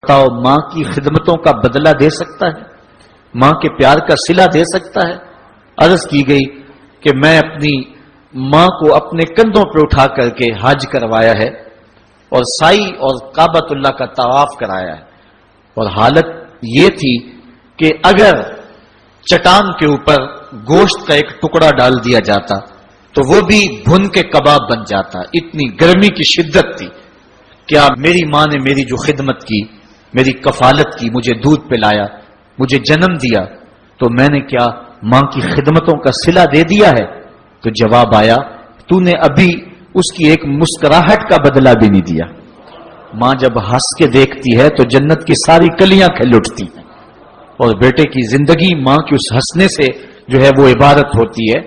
بتاؤ ماں کی خدمتوں کا بدلہ دے سکتا ہے؟ ماں کے پیار کا صلہ دے سکتا ہے؟ عرض کی گئی کہ میں اپنی ماں کو اپنے کندھوں پہ اٹھا کر کے حج کروایا ہے اور سائی اور کعبۃ اللہ کا طواف کرایا ہے، اور حالت یہ تھی کہ اگر چٹان کے اوپر گوشت کا ایک ٹکڑا ڈال دیا جاتا تو وہ بھی بھن کے کباب بن جاتا، اتنی گرمی کی شدت تھی۔ کیا میری ماں نے میری جو خدمت کی، میری کفالت کی، مجھے دودھ پلایا، مجھے جنم دیا، تو میں نے کیا ماں کی خدمتوں کا صلہ دے دیا ہے؟ تو جواب آیا، تو نے ابھی اس کی ایک مسکراہٹ کا بدلہ بھی نہیں دیا۔ ماں جب ہنس کے دیکھتی ہے تو جنت کی ساری کلیاں کھل اٹھتی ہیں، اور بیٹے کی زندگی ماں کے اس ہنسنے سے جو ہے وہ عبارت ہوتی ہے۔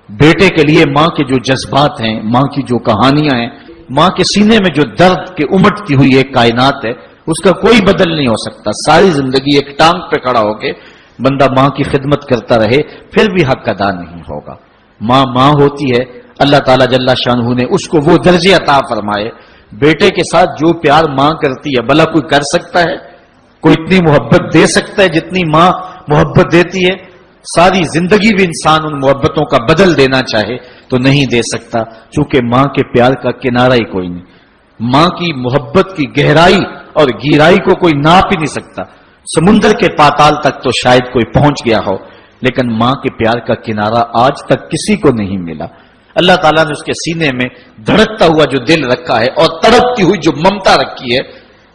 بیٹے کے لیے ماں کے جو جذبات ہیں، ماں کی جو کہانیاں ہیں، ماں کے سینے میں جو درد کے امٹتی ہوئی ایک کائنات ہے، اس کا کوئی بدل نہیں ہو سکتا۔ ساری زندگی ایک ٹانگ پہ کھڑا ہو کے بندہ ماں کی خدمت کرتا رہے پھر بھی حق ادا نہیں ہوگا۔ ماں ماں ہوتی ہے، اللہ تعالیٰ جل شانہ نے اس کو وہ درجے عطا فرمائے۔ بیٹے کے ساتھ جو پیار ماں کرتی ہے بھلا کوئی کر سکتا ہے؟ کوئی اتنی محبت دے سکتا ہے جتنی ماں محبت دیتی ہے؟ ساری زندگی بھی انسان ان محبتوں کا بدل دینا چاہے تو نہیں دے سکتا، چونکہ ماں کے پیار کا کنارہ ہی کوئی نہیں۔ ماں کی محبت کی گہرائی اور گہرائی کو کوئی ناپ ہی نہیں سکتا۔ سمندر کے پاتال تک تو شاید کوئی پہنچ گیا ہو، لیکن ماں کے پیار کا کنارہ آج تک کسی کو نہیں ملا۔ اللہ تعالیٰ نے اس کے سینے میں دھڑکتا ہوا جو دل رکھا ہے اور تڑپتی ہوئی جو ممتا رکھی ہے،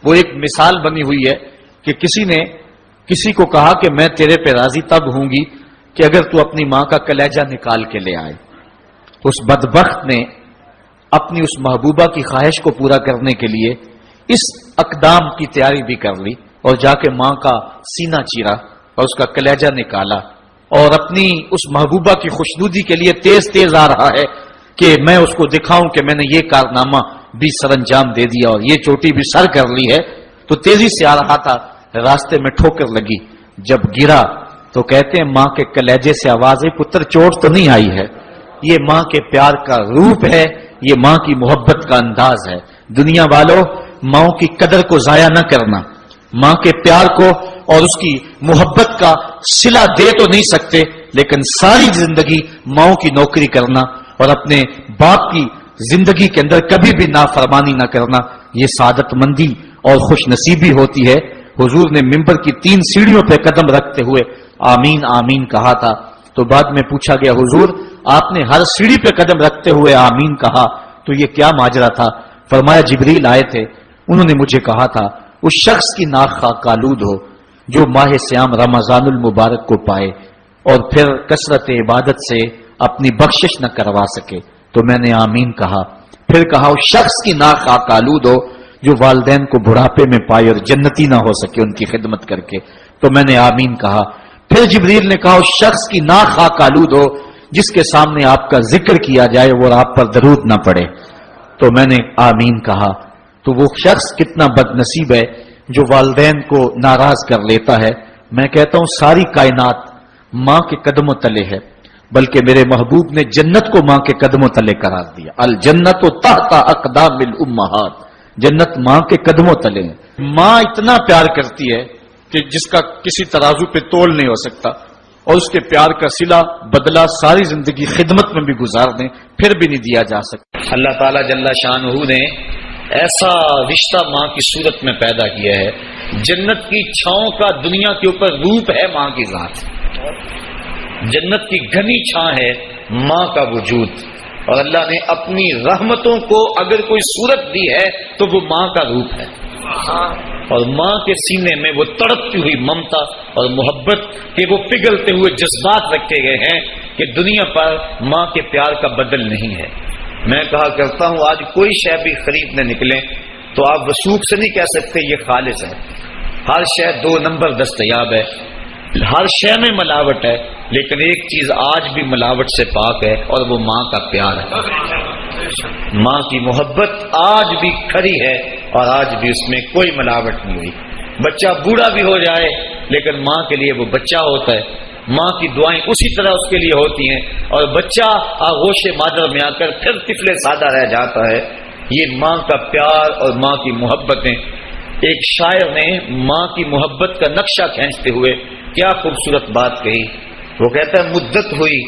وہ ایک مثال بنی ہوئی ہے کہ کسی نے کسی کو کہا کہ میں تیرے پہ راضی تب ہوں گی کہ اگر تو اپنی ماں کا کلیجہ نکال کے لے آئے۔ اس بدبخت نے اپنی اس محبوبہ کی خواہش کو پورا کرنے کے لیے اس اقدام کی تیاری بھی کر لی، اور جا کے ماں کا سینہ چیرا اور اس کا کلیجہ نکالا، اور اپنی اس محبوبہ کی خوشنودی کے لیے تیز تیز آ رہا ہے کہ میں اس کو دکھاؤں کہ میں نے یہ کارنامہ بھی سر انجام دے دیا اور یہ چوٹی بھی سر کر لی ہے۔ تو تیزی سے آ رہا تھا، راستے میں ٹھوکر لگی، جب گرا تو کہتے ہیں ماں کے کلیجے سے آواز ہے، پتر چوٹ تو نہیں آئی ہے؟ یہ ماں کے پیار کا روپ ہے، یہ ماں کی محبت کا انداز ہے۔ دنیا والوں، ماں کی قدر کو ضائع نہ کرنا، ماں کے پیار کو اور اس کی محبت کا صلہ دے تو نہیں سکتے، لیکن ساری زندگی ماں کی نوکری کرنا اور اپنے باپ کی زندگی کے اندر کبھی بھی نافرمانی نہ کرنا، یہ سعادت مندی اور خوش نصیبی ہوتی ہے۔ حضور نے منبر کی 3 سیڑھیوں پہ قدم رکھتے ہوئے آمین آمین کہا تھا، تو بعد میں پوچھا گیا حضور آپ نے ہر سیڑھی پہ قدم رکھتے ہوئے آمین کہا، تو یہ کیا ماجرا تھا؟ فرمایا جبریل آئے تھے، انہوں نے مجھے کہا تھا اس شخص کی ناک خاک آلود ہو جو ماہ سیام رمضان المبارک کو پائے اور پھر کثرت عبادت سے اپنی بخشش نہ کروا سکے، تو میں نے آمین کہا۔ پھر کہا اس شخص کی ناک خاک آلود ہو جو والدین کو بڑھاپے میں پائے اور جنتی نہ ہو سکے ان کی خدمت کر کے، تو میں نے آمین کہا۔ پھر جبریل نے کہا اس شخص کی ناک خاک آلود ہو جس کے سامنے آپ کا ذکر کیا جائے اور آپ پر درود نہ پڑے، تو میں نے آمین کہا۔ تو وہ شخص کتنا بد نصیب ہے جو والدین کو ناراض کر لیتا ہے۔ میں کہتا ہوں ساری کائنات ماں کے قدموں تلے ہے، بلکہ میرے محبوب نے جنت کو ماں کے قدموں تلے قرار دیا۔ الجنت تحت اقدام الامہات، جنت ماں کے قدموں تلے ہے۔ ماں اتنا پیار کرتی ہے کہ جس کا کسی ترازو پہ تول نہیں ہو سکتا، اور اس کے پیار کا صلہ بدلہ ساری زندگی خدمت میں بھی گزار دیں پھر بھی نہیں دیا جا سکتا۔ اللہ تعالیٰ جل شانہ نے ایسا رشتہ ماں کی صورت میں پیدا کیا ہے، جنت کی چھاؤں کا دنیا کے اوپر روپ ہے ماں کی ذات، جنت کی گھنی چھاں ہے ماں کا وجود، اور اللہ نے اپنی رحمتوں کو اگر کوئی صورت دی ہے تو وہ ماں کا روپ ہے، اور ماں کے سینے میں وہ تڑپتی ہوئی ممتا اور محبت کے وہ پگھلتے ہوئے جذبات رکھے گئے ہیں کہ دنیا پر ماں کے پیار کا بدل نہیں ہے۔ میں کہا کرتا ہوں آج کوئی شے بھی خریدنے نکلیں تو آپ وثوق سے نہیں کہہ سکتے یہ خالص ہے، ہر شے 2 نمبر دستیاب ہے، ہر شے میں ملاوٹ ہے، لیکن ایک چیز آج بھی ملاوٹ سے پاک ہے اور وہ ماں کا پیار ہے۔ ماں کی محبت آج بھی کھری ہے اور آج بھی اس میں کوئی ملاوٹ نہیں ہوئی۔ بچہ بوڑھا بھی ہو جائے لیکن ماں کے لیے وہ بچہ ہوتا ہے، ماں کی دعائیں اسی طرح اس کے لیے ہوتی ہیں، اور بچہ آغوش مادر میں آ کر پھر طفل سادہ رہ جاتا ہے۔ یہ ماں کا پیار اور ماں کی محبتیں ایک شاعر نے ماں کی محبت کا نقشہ کھینچتے ہوئے کیا خوبصورت بات کہی. وہ کہتا ہے مدت ہوئی